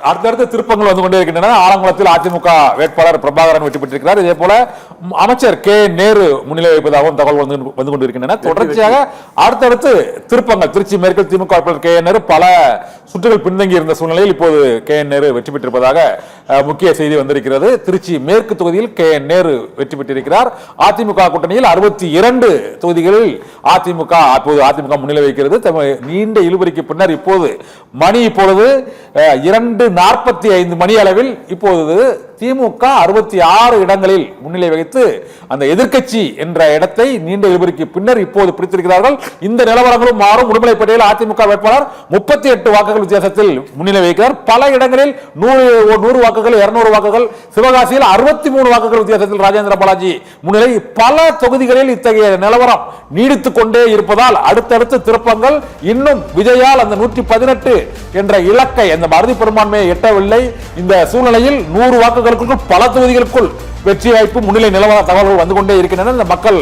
அடுத்தடுத்த திருப்பங்கள் வந்து கொண்டே இருக்கின்றன. ஆலங்குளத்தில் அதிமுக வேட்பாளர் பிரபாகரன் வெற்றி பெற்றிருக்கிறார். இதே போல அமைச்சர் கே நேரு முன்னிலை வைப்பதாகவும் தகவல் வந்து கொண்டிருக்கின்றன. தொடர்ச்சியாக அடுத்தடுத்து திருப்பங்கள் திருச்சி மேற்கு திமுக வேட்பாளர் கே நேரு பல சுற்றுகள் பின்தங்கி இருந்த சூழ்நிலையில் இப்போது கே நேரு வெற்றி பெற்றிருப்பதாக முக்கிய செய்தி வந்திருக்கிறது. திருச்சி மேற்கு தொகுதியில் கே நேரு வெற்றி பெற்றிருக்கிறார். அதிமுக கூட்டணியில் 62 தொகுதிகளில் அதிமுக முன்னிலை வைக்கிறது. நீண்ட இழுபறிக்கு பின்னர் இப்போது மணி 2:45 மணி அளவில் இப்போது திமுக 66 இடங்களில் முன்னிலை வகித்து அந்த எதிர்க்கட்சி என்ற இடத்தை நீண்ட இழுபறிக்கு பின்னர் இப்போது பிடித்திருக்கிறார்கள். இந்த நிலவரங்களும் மாறும். உடுமலைப்பேட்டையில் அதிமுக வேட்பாளர் 38 வாக்குகள் வித்தியாசத்தில் முன்னிலை வகிக்கிறார். பல இடங்களில் 100 வாக்குகள் 200 வாக்குகள், சிவகாசியில் 63 வாக்குகள் வித்தியாசத்தில் ராஜேந்திர பாலாஜி முன்னிலை. பல தொகுதிகளில் இத்தகைய நிலவரம் நீடித்துக் கொண்டே இருப்பதால் அடுத்தடுத்த திருப்பங்கள் இன்னும் விஜயால் அந்த 118 என்ற இலக்கை அந்த அறுதி பெரும்பான்மையை எட்டவில்லை. இந்த சூழ்நிலையில் 100 வாக்குகளுக்குள் பல தொகுதிகளுக்குள் வெற்றி வாய்ப்பு முன்னிலை நிலவர தகவல்கள் வந்து கொண்டே இருக்கின்றன. இந்த மக்கள்